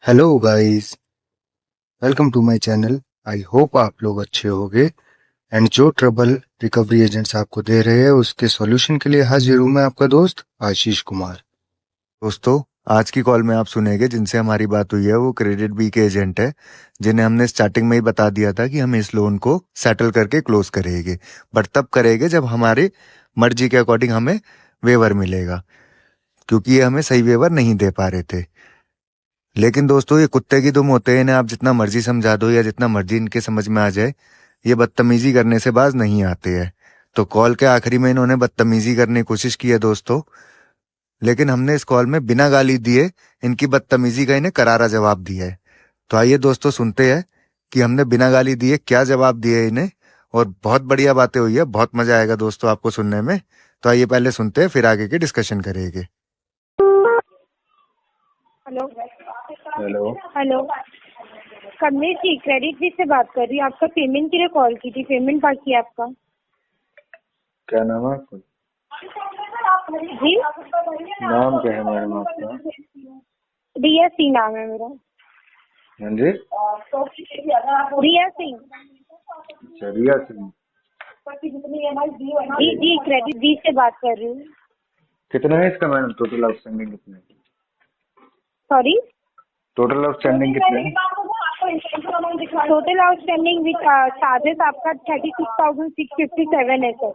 Hello guys, welcome to my channel. I hope आप लोग अच्छे होंगे एंड जो ट्रबल रिकवरी एजेंट्स आपको दे रहे हैं उसके सॉल्यूशन के लिए हाजिर हूं मैं आपका दोस्त आशीष कुमार। दोस्तों, आज की कॉल में आप सुनेंगे जिनसे हमारी बात हुई है वो क्रेडिट बी के एजेंट है, जिन्हें हमने स्टार्टिंग में ही बता दिया था कि हम इस लोन को सेटल करके क्लोज करेंगे, बट तब करेंगे जब हमारी मर्जी के अकॉर्डिंग हमें वेवर मिलेगा, क्योंकि ये हमें सही वेवर नहीं दे पा रहे थे। लेकिन दोस्तों, ये कुत्ते की दुम होते हैं, इन्हें आप जितना मर्जी समझा दो या जितना मर्जी इनके समझ में आ जाए, ये बदतमीजी करने से बाज नहीं आते हैं। तो कॉल के आखिरी में इन्होंने बदतमीजी करने की कोशिश की है दोस्तों, लेकिन हमने इस कॉल में बिना गाली दिए इनकी बदतमीजी का इन्हें करारा जवाब दिया है। तो आइए दोस्तों, सुनते हैं कि हमने बिना गाली दिए क्या जवाब दिए इन्हें, और बहुत बढ़िया बातें हुई है, बहुत मजा आएगा दोस्तों आपको सुनने में। तो आइए पहले सुनते हैं, फिर आगे की डिस्कशन करेंगे। Hello hello. Hello Kamlesh ji, credit B से बात कर रही हूँ। आपका पेमेंट के लिए कॉल की थी, पेमेंट बाकी है आपका। क्या नाम है आपका? जी, नाम क्या है मैडम आपका? रिया सिंह नाम है मेरा। हाँ जी। रिया सिंह। अच्छा, रिया सिंह। जी जी, क्रेडिट बी से बात कर रही हूँ। कितना है इसका मैडम? टोटल आउटस्टैंडिंग कितना है? सॉरी, टोटल आउटस्टैंडिंग कितना है? टोटल आउटस्टैंडिंग विद चार्जेस आपका 36,657 है सर।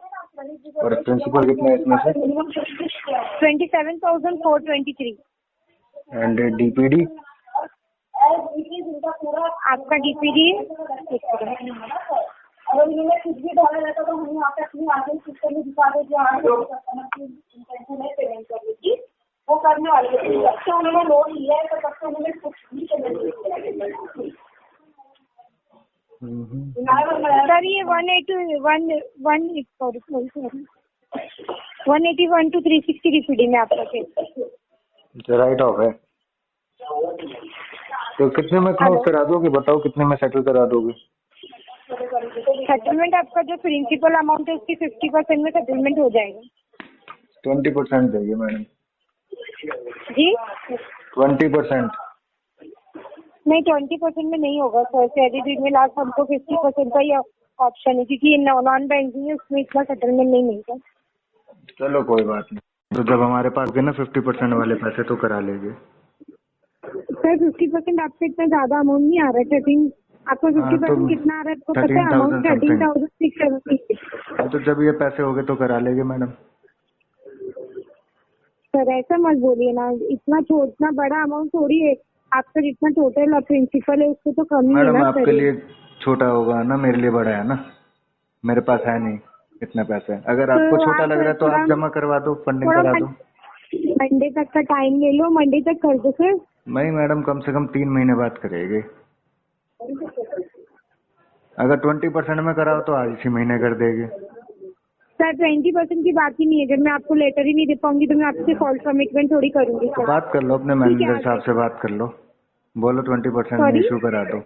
और प्रिंसिपल कितना है इसमें से? 27,423। And DPD? आपका डीपीडी अगर इन्होंने कुछ भी डाला रहता तो हम यहाँ पे अपनी आगे सिस्टम में दिखा दे जो इंटेंशन है पेमेंट करने की, वो करने वाले थे। जब से उन्होंने लोन लिया है तो तब से उन्होंने कुछ भी पेमेंट नहीं किया। सर, ये 181 to 360 डीपीडी में आपका केस राइट ऑफ है। तो कितने में क्लोज करा दोगे? बताओ कितने में सेटल करा दोगे? सेटलमेंट आपका जो प्रिंसिपल अमाउंट है उसकी 50% में सेटलमेंट हो जाएगा। 20% चाहिए मैडम। जी 20%? नहीं, 20% में नहीं होगा सर। क्रेडिट में लास्ट हमको 50% का ही ऑप्शन है, क्योंकि ये नॉन बैंकिंग है, उसमें इतना सेटलमेंट नहीं मिलता। चलो कोई बात नहीं, तो जब हमारे पास गए ना 50% वाले पैसे तो करा लेंगे। सर 50% आपसे इतना ज्यादा अमाउंट नहीं आ रहा है। 13 आपको 50% कितना आ रहा है आपको पता है? अमाउंट 13,670। तो जब ये पैसे हो गए तो करा लेंगे मैडम। सर ऐसा मत बोलिए ना, इतना बड़ा अमाउंट थोड़ी है। आपका जितना टोटल प्रिंसिपल है उससे तो कम ही है मैडम ना आपके सर। लिए छोटा होगा ना, मेरे लिए बड़ा है ना। मेरे पास है नहीं इतना पैसा। अगर आपको छोटा लग रहा है तो आप जमा करवा दो, फंडिंग करा दो। मंडे तक का टाइम ले लो, मंडे तक कर दो सर। नहीं मैडम, कम से कम 3 महीने बाद करेंगे। अगर 20% में कराओ तो आज इसी महीने कर देंगे। सर 20% की बात ही नहीं है। जब मैं आपको लेटर ही नहीं दे पाऊंगी तो मैं आपसे फॉल्स कमिटमेंट थोड़ी करूंगी तो सर। बात कर लो अपने मैनेजर साहब से, बात कर लो, बोलो 20% में इशू करा दो।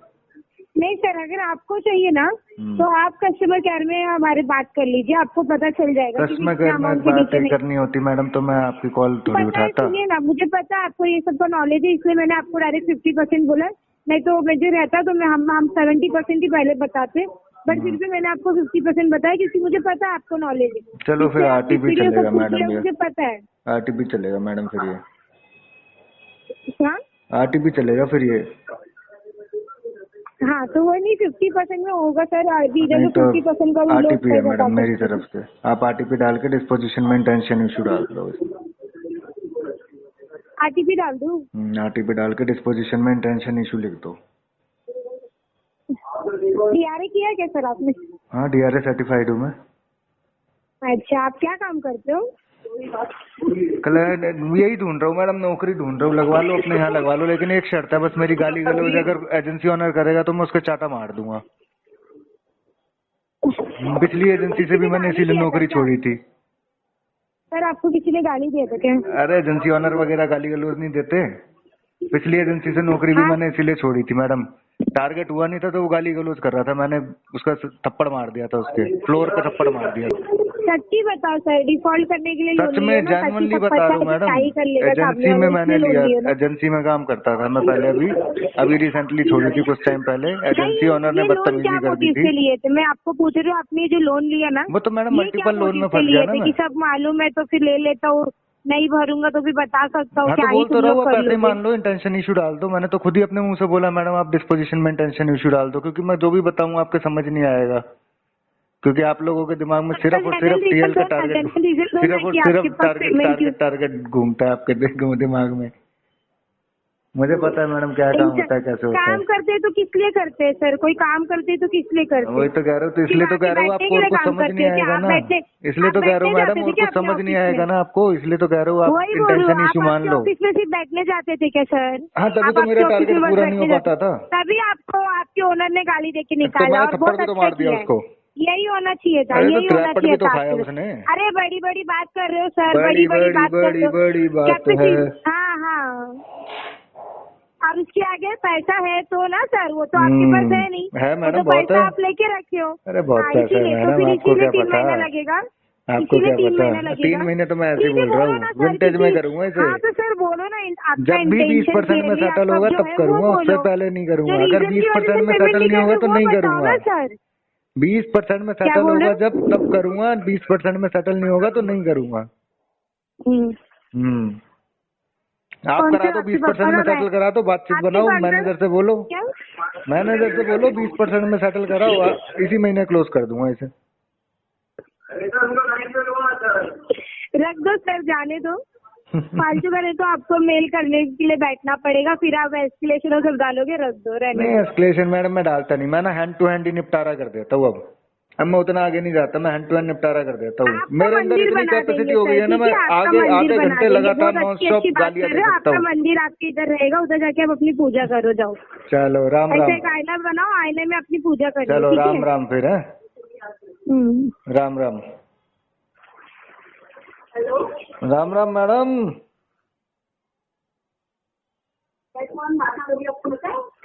नहीं सर, अगर आपको चाहिए ना तो आप कस्टमर केयर में हमारे बात कर लीजिए, आपको पता चल जाएगा। कस्टमर केयर में बात करनी होती मैडम तो मैं आपकी कॉल थोड़ी उठाता। सुनिए ना, मुझे पता है आपको ये सब का नॉलेज है, इसलिए मैंने आपको डायरेक्ट 50% बोला। नहीं तो मुझे रहता तो मैं हम 70% ही पहले बताते, बट फिर भी मैंने आपको 50% बताया क्योंकि मुझे पता है आपको नॉलेज है। चलो फिर आरटीपी चलेगा मैडम, मुझे पता है आरटीपी चलेगा मैडम फिर ये। क्या आरटीपी चलेगा फिर ये? हाँ, तो वो नहीं 50% में होगा सर। नहीं तो 50% का आरटीपी है मैडम मेरी तरफ से। आप आरटीपी डाल के डिस्पोजिशन में इंटेंशन इशू डाल दो इसमें। आरटीपी डाल दूँ? आरटीपी डाल के डिस्पोजिशन में इंटेंशन इशू लिख दो। डीआरए किया है क्या सर आपने? हाँ, डीआरए सर्टिफाइड हूँ मैं। अच्छा, आप क्या काम करते हो? कल यही ढूंढ रहा हूँ मैडम, नौकरी ढूंढ रहा हूँ। लगवा लो अपने यहाँ लगवा लो, लेकिन एक शर्त है बस, मेरी गाली गलौज अगर एजेंसी ऑनर करेगा तो मैं उसका चाटा मार दूंगा। पिछली एजेंसी से भी मैंने इसीलिए नौकरी छोड़ी थी। सर आपको किसी ने गाली दिया था क्या? अरे एजेंसी ऑनर वगैरह गाली गलौज नहीं देते। पिछली एजेंसी से नौकरी भी मैंने इसीलिए छोड़ी थी मैडम। टारगेट हुआ नहीं था तो वो गाली गलौज कर रहा था, मैंने उसका थप्पड़ मार दिया था, उसके फ्लोर पे थप्पड़ मार दिया। सच्ची बताओ सर, डिफॉल्ट करने के लिए सच में जेन्युइनली बता रहा हूँ मैडम, एजेंसी में मैंने लिया, एजेंसी में काम करता था मैं पहले, अभी रिसेंटली छोड़ी थी कुछ टाइम पहले, एजेंसी ओनर ने बदतमीजी कर दी थी। लिए थे मैं आपको पूछ रही हूँ, आपने जो लोन लिया ना वो तो मैडम मल्टीपल लोन में फंस गया ना मैं। कि सब मालूम है तो फिर ले लेता हूँ, नहीं भरूंगा तो भी बता सकता हूँ। हाँ तो बोल तो रहा हूँ, पैसे मान लो, इंटेंशन इशू डाल दो। मैंने तो खुद ही अपने मुंह से बोला मैडम आप डिस्पोजिशन में इंटेंशन इशू डाल दो, क्योंकि मैं जो भी बताऊंगा आपके समझ नहीं आएगा, क्योंकि आप लोगों के दिमाग में सिर्फ और सिर्फ टीएल का टारगेट, सिर्फ और सिर्फ टारगेट घूमता है आपके दिमाग में। मुझे पता है मैडम क्या काम होता है, कैसे होता है। काम करते हैं तो किस लिए करते हैं सर, कोई काम करते हैं तो किस लिए करते हैं? वही तो कह रहा हूँ, तो इसलिए तो कह रहा हूँ आपको और कुछ समझ नहीं आएगा ना, इसलिए तो कह रहा हूँ मैडम और कुछ समझ नहीं आएगा ना आपको, इसलिए तो कह रहा हूँ आप इंटेंशन इशू मान लो। ऑफिस में सिर्फ बैठने जाते थे क्या सर? हाँ तभी तो मेरा टारगेट पूरा नहीं हो पाता था, तभी आपको आपके ओनर ने गाली देके निकाला और थप्पड़ भी तो मार दिया उसको। यही होना चाहिए था, यही होना चाहिए था। अरे बड़ी बड़ी बात कर रहे हो सर, बड़ी बड़ी बात कर रहे हो। हाँ हाँ, और उसके आगे पैसा है तो ना सर, वो तो आपके पास है नहीं, है मैडम, तो बहुत पैसा है। आप लेके रखे हो। अरे बहुत पैसा है मैडम, आपको क्या 3 पता, महीना लगेगा, आपको क्या पता। 3 महीने तो मैं ऐसे ही बोल रहा हूँ, विंटेज में करूंगा इसे। हाँ तो सर बोलो ना, जब भी 20% में सेटल होगा तब करूंगा, उससे पहले नहीं करूंगा। अगर 20% में सेटल नहीं होगा तो नहीं करूंगा सर। 20% में सेटल होगा जब तब करूंगा, 20% में सेटल नहीं होगा तो नहीं करूंगा। आप करा दो 20% में सेटल करा दो, बातचीत बनाओ, मैनेजर से बोलो, मैनेजर से बोलो 20% में सेटल कराओ, इसी महीने क्लोज कर दूंगा इसे। रख दो सर, जाने दो, फालतू करे तो आपको मेल करने के लिए बैठना पड़ेगा, फिर आप एस्केलेशन और सब डालोगे। रख दो, रहने नहीं एस्केलेशन मैडम मैं डालता नहीं, मैं ना हैंड टू हैंड ही निपटारा कर देता हूँ। अब मैं उतना आगे नहीं जाता, मैं हैंड टू हैंड निपटारा कर देता हूँ। मेरे अंदर इतनी कैपेसिटी हो गई है ना, मैं आगे आधे घंटे लगातार नॉन स्टॉप गालियां दे सकता हूँ। मंदिर आपके इधर रहेगा, उधर जाके आप अपनी पूजा करो, जाओ। चलो राम राम। एक आईना बनाओ, आईने में अपनी पूजा करो। चलो राम राम फिर है, राम राम। राम राम मैडम।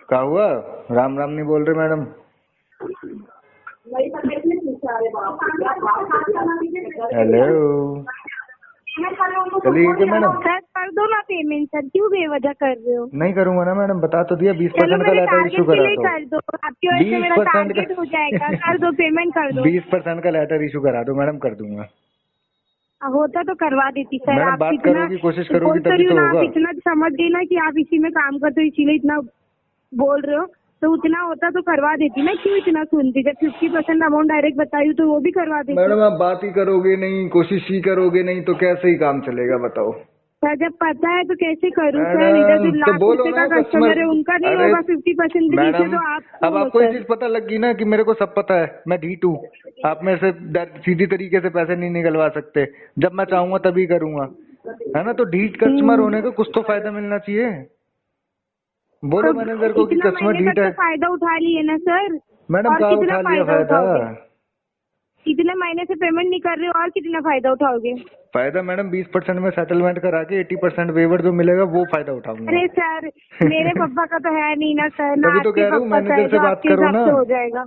क्या हुआ, राम राम नहीं बोल रहे मैडम? हेलो, चलिए मैडम। सर कर दो ना पेमेंट सर, क्यों बेवजह कर रहे हो? नहीं करूंगा ना मैडम, बता तो दिया। 20% का लेटर इशू करा दो, कर दो, आपकी वजह से मेरा टारगेट हो जाएगा। कर दो, पेमेंट कर दो। 20% का लेटर इशू करा दो मैडम, कर दूंगा। होता तो करवा देती सर। मैडम आप बात इतना करोगी, कोशिश करोगी तभी तो होगा। आप इतना समझ गई ना कि आप इसी में काम करते हो, इसीलिए इतना बोल रहे हो, तो उतना होता तो करवा देती ना, क्यों इतना सुनती? जब 50% अमाउंट डायरेक्ट बताई तो वो भी करवा देती। मैडम आप बात ही करोगे नहीं, कोशिश ही करोगे नहीं, तो कैसे ही काम चलेगा बताओ? सर जब पता है तो कैसे करूँ सर? इधर जो तो बोलो ना कस्टमर है उनका नहीं होगा 50% के नीचे, तो आप अब आपको ये चीज पता लग गई ना कि मेरे को सब पता है, मैं ढीठ हूँ। आप मेरे से सीधी तरीके से पैसे नहीं निकलवा सकते, जब मैं चाहूंगा तभी करूंगा, है ना? तो ढीठ कस्टमर होने का कुछ तो फायदा मिलना चाहिए। बोलो मैनेजर को कि कस्टमर ढीठ है। फायदा उठा लिए ना सर मैडम, क्या उठा लिया फायदा? इतने महीने से पेमेंट नहीं कर रहे हो और कितना फायदा उठाओगे? फायदा मैडम 20% में सेटलमेंट करा के 80% वेवर जो मिलेगा वो फायदा उठाऊंगा। अरे सर मेरे पापा का तो है नहीं ना सर, तभी तो कह रहा हूँ मैनेजर से बात करो ना, हो जाएगा।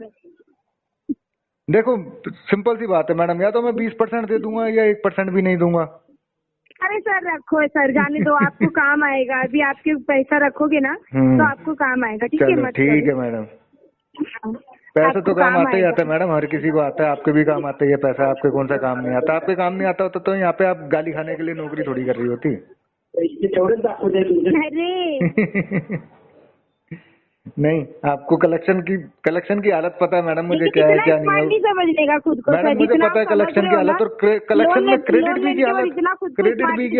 देखो सिंपल सी बात है मैडम, या तो मैं 20% दे दूंगा या 1% भी नहीं दूंगा। अरे सर रखो सर, जाने दो, आपको काम आएगा। अभी आपके पैसा रखोगे ना तो आपको काम आएगा, ठीक है? ठीक है मैडम, पैसा तो काम आता ही आता है मैडम, हर किसी को आता है, आपके भी काम आता ही है पैसा, आपके कौन सा काम नहीं आता? आपके काम नहीं आता होता तो यहाँ पे आप गाली खाने के लिए नौकरी थोड़ी कर रही होती। अरे नहीं, आपको कलेक्शन की हालत पता है मैडम, मुझे क्या है क्या नहीं है समझने का खुद को मैडम, मुझे पता है कलेक्शन की हालत, और कलेक्शन में क्रेडिट बी की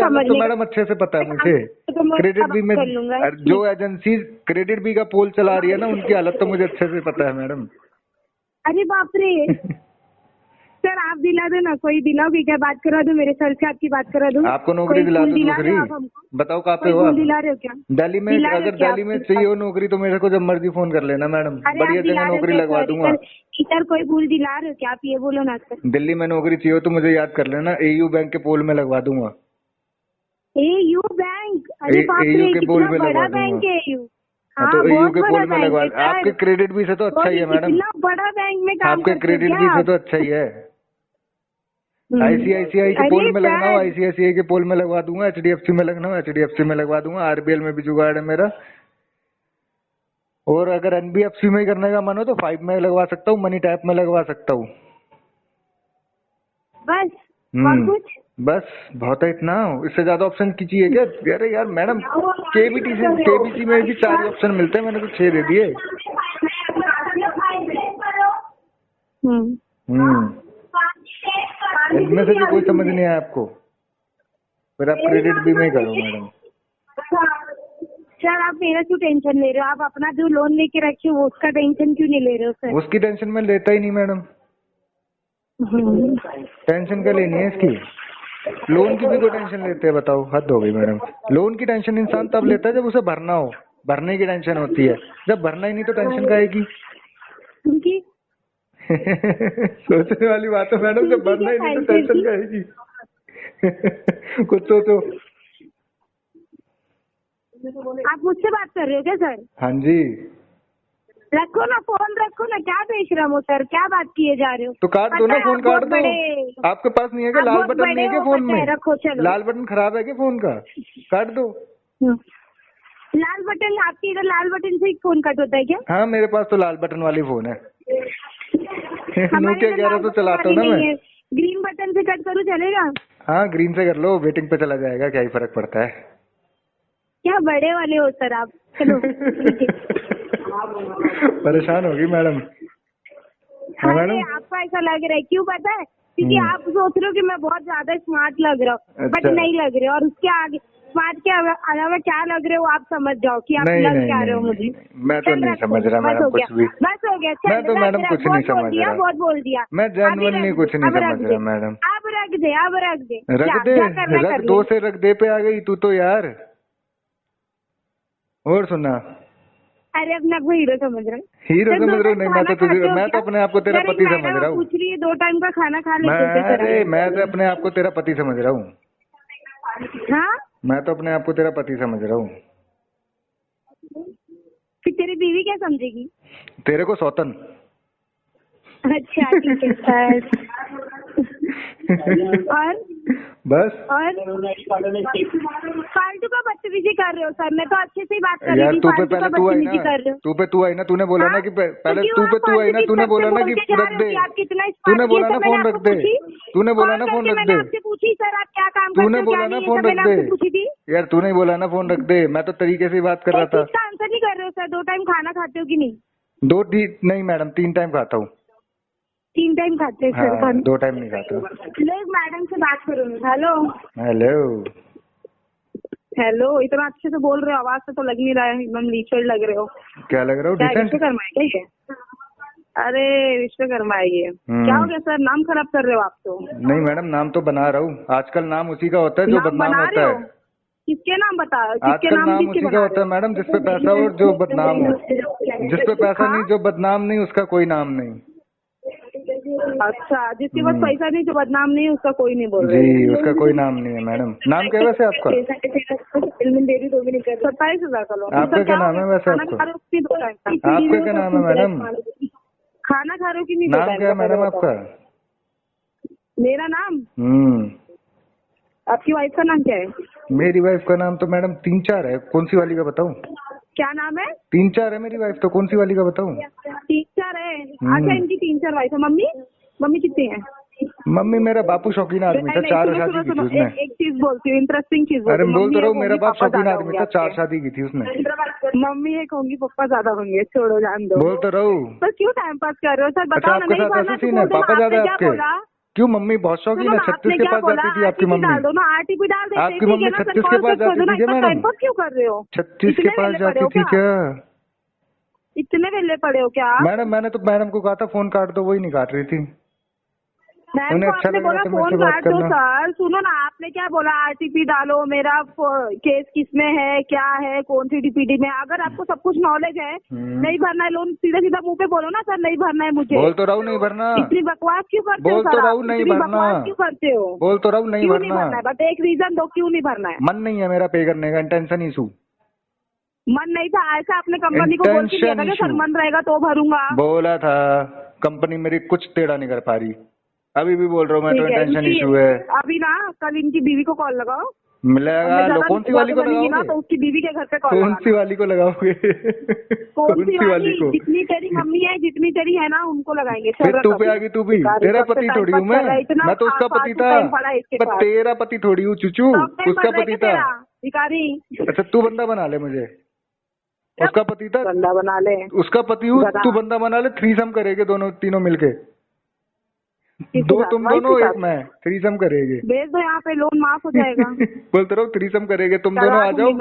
हालत, तो मैडम अच्छे से पता है मुझे। क्रेडिट बी में जो एजेंसी क्रेडिट बी का पोल चला रही है ना, उनकी हालत तो मुझे अच्छे से पता है मैडम। अरे बाप रे सर आप दिला दो ना, कोई दिलाओगे क्या? बात करा दो मेरे सर से, आपकी बात करा दो। आपको नौकरी दिला दो दूसरी, बताओ कहाँ पे हो? दिला रहे हो क्या दिल्ली में? अगर दिल्ली में चाहिए हो नौकरी तो मेरे को जब मर्जी फोन कर लेना मैडम, बढ़िया जगह नौकरी लगवा दूंगा। इधर कोई भूल दिला रहे हो क्या? आप ये बोलो ना सर। दिल्ली में नौकरी चाहिए हो तो मुझे याद कर लेना, AU बैंक के पोल में लगवा दूंगा। AU bank? अरे बाप रे, कितना बड़ा बैंक है AU। तो AU के पोल में लगवा, आपके क्रेडिट बी से तो अच्छा ही है मैडम, इतना बड़ा बैंक में काम आपके क्रेडिट बी से तो अच्छा ही है। आईसीआईसीआई के अरे पोल में लगना हो सर, आईसीआईसीआई के पोल में लगवा दूंगा, एचडीएफसी में लगना हो एचडीएफसी में लगवा दूंगा, आरबीएल में भी जुगाड़ है मेरा। और अगर एनबीएफसी में ही करने का मन हो तो 5 में लगवा सकता हूँ, मनी टैप में लगवा सकता हूँ। बस और कुछ? बस बहुत है इतना, इससे ज्यादा ऑप्शन की चाहिए क्या? अरे यार मैडम, केबीसी में भी 4 ऑप्शन मिलते हैं, मैंने तो 6 दे दिए। इनमें से भी कोई समझ नहीं आया आपको, फिर आप क्रेडिट भी नहीं करो मैडम। सर आप मेरा क्यों टेंशन ले रहे हो? आप अपना जो लोन लेके रखे हो उसका टेंशन क्यों नहीं ले रहे हो सर? उसकी टेंशन मैं लेता ही नहीं मैडम, टेंशन क्या लेनी है इसकी? लोन की भी कोई टेंशन लेते हैं? बताओ, हद हो गई मैडम। लोन की टेंशन इंसान तब लेता है जब उसे भरना हो, भरने की टेंशन होती है। जब भरना ही नहीं तो टेंशन क्या आएगी? उनकी सोचने वाली बात है मैडम, जब भरना ही नहीं तो टेंशन क्या आएगी? कुछ सोचो। आप मुझसे बात कर रहे हो क्या सर? हाँ जी। रखो ना फोन, रखो ना, क्या बेशरम हो सर, क्या बात किए जा रहे हो? तो काट दो ना फोन, काट दो। आपके पास नहीं है क्या लाल बटन? नहीं है क्या फोन में? रखो, चलो। लाल बटन खराब है क्या फोन का? काट दो। लाल बटन आपके इधर लाल बटन से फोन कट होता है क्या? हाँ मेरे पास तो लाल बटन वाली फोन है। नोकिया 11 तो चलाता हूँ ना मैं। ग्रीन बटन से कट करूँ चलेगा? हाँ ग्रीन से कर लो, वेटिंग पे चला जाएगा, क्या ही फर्क पड़ता है। क्या बड़े वाले हो सर आप। चलो परेशान होगी मैडम। हाँ अरे मैडम, आपको ऐसा लग रहा है, क्यों पता है? क्योंकि आप सोच रहे हो कि मैं बहुत ज्यादा स्मार्ट लग रहा हूँ, बट अच्छा। नहीं लग रहे। और उसके आगे स्मार्ट के अलावा क्या लग रहे हो आप समझ जाओ कि आप नहीं लग नहीं क्या रहे हो नहीं, मुझे। मैं तो नहीं समझ रहा मैडम कुछ भी। बस हो गया, मैं तो मैडम कुछ नहीं समझ रहा। बहुत बोल दिया। मैं जेन्युइनली कुछ नहीं समझ रहा मैडम। अब रख दे, अब रख दे, रख दे, रख दो से रख दे पे आ गई तू तो यार। और सुना, अरे अपने आप को हीरो समझ रहा है? हीरो समझ रहा हूँ? नहीं, मैं तो अपने आप को तेरा पति समझ रहा हूँ। पूछ रही है 2 टाइम का खाना खा लेते थे सर? मैं तो अपने आप को तेरा पति समझ रहा हूँ। हाँ, मैं तो अपने आप को तेरा पति समझ रहा हूँ। फिर तेरी बीवी क्या समझेगी? तेरे को सौतन। अच्छा ठीक है सर। और बस फालतू का बदतमीजी कर रहे हो सर? मैं तो अच्छे से ही बात कर यार, रही थी। तू पे फालतू का पहले तू आई बदतमीजी ना, कर रहे हो। तू आई ना, तूने बोला ना कि पहले तू आई ना, तूने बोला ना कि रख दे। तूने बोला ना फोन रख दे, तूने बोला ना फोन रख दे। आपसे पूछी सर आप क्या काम करते हो? तूने बोला ना फोन रख दे यार, तूने बोला ना फोन रख दे। मैं तो तरीके से बात कर रहा था। इसका आंसर नहीं कर रहे हो सर? 2 टाइम खाना खाते हो कि नहीं? नहीं मैडम, 3 टाइम खाता हूँ। 3 टाइम खाते हैं सर? हाँ, 2 टाइम नहीं खाता। लोग मैडम से बात करो। हेलो हेलो हेलो, इतना अच्छे से बोल रहे हो, आवाज से तो लग नहीं रहा है एकदम लीचड़ लग रहे हो। क्या लग रहा हूँ? क्या डिसेंट। विश्वकर्मा है क्या ये? अरे विश्वकर्मा है ये। क्या हो गया सर, नाम खराब कर रहे हो आप तो? नहीं मैडम, नाम तो बना रहा हूँ। आजकल नाम उसी का होता है जो बदनाम होता है। किसके नाम बता? आजकल नाम उसी का होता है मैडम, जिसपे पैसा हो और जो बदनाम हो। जिसपे पैसा नहीं, जो बदनाम नहीं, उसका कोई नाम नहीं। अच्छा, जिसके पास पैसा नहीं, जो बदनाम नहीं, उसका कोई नहीं बोल रहे? जी, उसका कोई नाम नहीं है मैडम। नाम क्या है वैसे आपका? 27,000 का लोन। आपका क्या नाम है वैसे आपका? आपका क्या नाम है मैडम? खाना खा रहे हो कि नहीं? नाम क्या है मैडम आपका? मेरा नाम? आपकी वाइफ का नाम क्या है? मेरी वाइफ का नाम तो मैडम 3-4 है। कौन सी वाली का बताऊं? क्या नाम है? 3-4 है मेरी वाइफ तो, कौन सी वाली का बताऊं? 3-4 है? अच्छा, इनकी 3-4 वाइफ है। मम्मी कितनी है? मम्मी, मेरा बापू शौकीन आदमी था, 4 शादी की थी उसने। एक चीज बोलती हूँ, इंटरेस्टिंग चीज अरे मैं बोल तो रहा हूँ, मेरा बाप शौकीन ज्यादा आदमी था, 4 शादी की थी उसने। मम्मी एक होंगी, पापा ज्यादा होंगे, छोड़ो जान दो। बोल तो रहा हूँ। सर क्यों टाइम पास कर रहे हो सर? अच्छा, बताओ ना। आपके नहीं साथ भरना ऐसा तो सीन है? बोल दो ना। पापा ज्यादा आपने है क्या आपके? बोला? क्यों, मम्मी बहुत शौकीन है, 36 के पास जाती थी क्या आपकी मम्मी? डाल दो ना, आरटीपी डाल देते। आपकी मम्मी 36 के पास जाती थी क्या मैडम? टाइम पास क्यों कर रहे हो? 36 के पास जाती थी क्या इतने वेले पड़े हो क्या आप? मैडम? मैंने तो मैडम को कहा था फोन काट दो, वही नहीं काट रही थी। मैम उन्हें को अच्छा आपने लग रहा बोला था मेरे फोन से बात काट दो करना। सर। सुनो ना, आपने क्या बोला? आरटीपी डालो, मेरा केस किसमें है, क्या है, कौन सी डीपीडी में। अगर आपको सब कुछ नॉलेज है, नहीं भरना है लोन, सीधा सीधा मुंह पे बोलो ना सर, नहीं भरना है मुझे। बोल तो रहा हूँ नहीं भरना। इतनी बकवास क्यों करते हो बोल सर? तो रहा हूँ नहीं भरना। बकवास क्यों करते हो? बोल तो रहा हूँ नहीं क्यों नहीं भरना। भरना है? बट एक रीजन दो, क्यों नहीं भरना है? मन नहीं है मेरा पे करने का, इंटेंशन इशू। मन नहीं था? ऐसा आपने कंपनी को बोल के दिया था कि सर मन रहेगा तो भरूंगा? बोला था, कंपनी मेरी कुछ टेढ़ा नहीं कर पा रही। अभी भी बोल रहा हूँ मैं तो ठीक है, इंटेंशन इशू है। अभी ना कल इनकी बीवी को कॉल लगाओ। लगा लो, कौन सी वाली को बनेगी ना लगाओगे? तो उसकी बीवी के घर पे कॉल कौन लगाना। सी वाली को लगाओगे? कौन सी वाली? को? जितनी तेरी मम्मी है, जितनी तेरी है ना, उनको लगाएंगे। फिर तू पे आ गई, तू भी तेरा पति थोड़ी हूँ मैं तो उसका पति था। पर तेरा पति थोड़ी हूँ चुचू, उसका पति था। भिखारी, अच्छा तू बंदा बना ले मुझे, उसका पति था। बंदा बना ले, उसका पति हूँ, तू बंदा बना ले। थ्रीसम करेंगे दोनों तीनों मिलके, दो तुम दोनों एक मैं, थ्रीसम करेंगे। भेज दो यहाँ पे, लोन माफ हो जाएगा। बोलते रहो थ्रीसम करेंगे, तुम दोनों आ जाओ।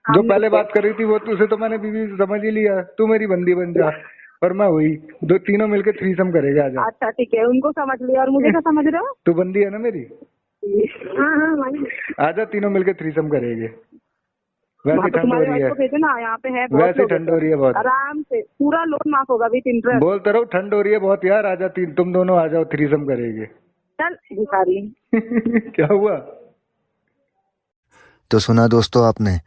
जो पहले बात कर रही थी वो तुझे तो मैंने बीवी समझ ही लिया, तू मेरी बंदी बन जा और मैं हुई, दो तीनों मिलके थ्रीसम करेंगे। आ जा। अच्छा ठीक है, उनको समझ लिया और मुझे क्या समझ रहे हो? तू बंदी है ना मेरी? हाँ, आजा, तीनों मिलके थ्रीसम करेंगे। वैसे ठंड हो रही है, भेजो ना, यहाँ पे है वैसे ठंड हो रही है बहुत। आराम से पूरा लोन माफ होगा विद इंटरेस्ट। बोलते रहो ठंड हो रही है बहुत यार, आजा तुम दोनों आ जाओ, थ्रीसम करेंगे। चल भिखारी। क्या हुआ? तो सुना दोस्तों आपने,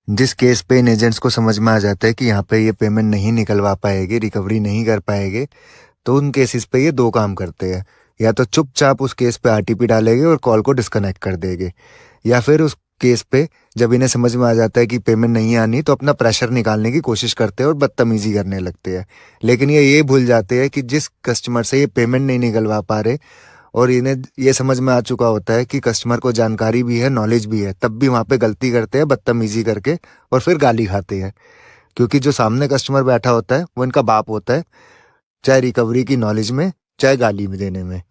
जिस केस पे इन एजेंट्स को समझ में आ जाता है कि यहाँ पे ये पेमेंट नहीं निकलवा पाएंगे, रिकवरी नहीं कर पाएंगे, तो उन केसेस पे ये दो काम करते हैं। या तो चुपचाप उस केस पे आरटीपी डालेंगे और कॉल को डिस्कनेक्ट कर देंगे, या फिर उस केस पे जब इन्हें समझ में आ जाता है कि पेमेंट नहीं आनी तो अपना प्रेशर निकालने की कोशिश करते हैं और बदतमीजी करने लगते हैं। लेकिन ये भूल जाते हैं कि जिस कस्टमर से ये पेमेंट नहीं निकलवा पा रहे और इन्हें ये समझ में आ चुका होता है कि कस्टमर को जानकारी भी है, नॉलेज भी है, तब भी वहाँ पे गलती करते हैं बदतमीजी करके और फिर गाली खाते हैं। क्योंकि जो सामने कस्टमर बैठा होता है वो इनका बाप होता है, चाहे रिकवरी की नॉलेज में चाहे गाली में देने में।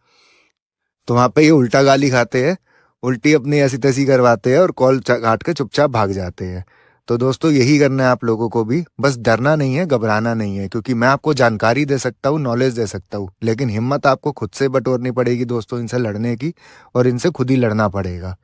तो वहाँ पे ये उल्टा गाली खाते हैं, उल्टी अपनी ऐसी तैसी करवाते हैं और कॉल काट के चुपचाप भाग जाते हैं। तो दोस्तों यही करना है आप लोगों को भी, बस डरना नहीं है, घबराना नहीं है, क्योंकि मैं आपको जानकारी दे सकता हूँ, नॉलेज दे सकता हूँ, लेकिन हिम्मत आपको खुद से बटोरनी पड़ेगी दोस्तों इनसे लड़ने की, और इनसे खुद ही लड़ना पड़ेगा।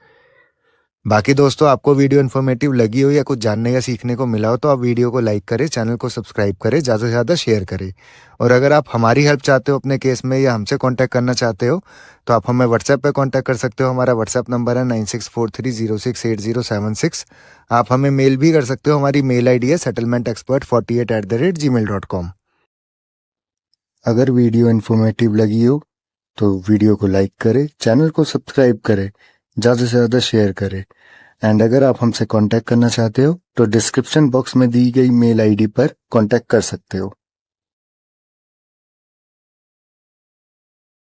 बाकी दोस्तों आपको वीडियो इन्फॉर्मेटिव लगी हो या कुछ जानने या सीखने को मिला हो तो आप वीडियो को लाइक करें, चैनल को सब्सक्राइब करें, ज़्यादा से ज़्यादा शेयर करें। और अगर आप हमारी हेल्प चाहते हो अपने केस में या हमसे कांटेक्ट करना चाहते हो तो आप हमें व्हाट्सएप पे कांटेक्ट कर सकते हो। हमारा व्हाट्सएप नंबर है 9643068076। आप हमें मेल भी कर सकते हो, हमारी मेल आईडी है settlementexpert48@gmail.com। अगर वीडियो इन्फॉर्मेटिव लगी हो तो वीडियो को लाइक करें, चैनल को सब्सक्राइब करें, ज़्यादा से ज़्यादा शेयर करें। एंड अगर आप हमसे कांटेक्ट करना चाहते हो तो डिस्क्रिप्शन बॉक्स में दी गई मेल आईडी पर कांटेक्ट कर सकते हो।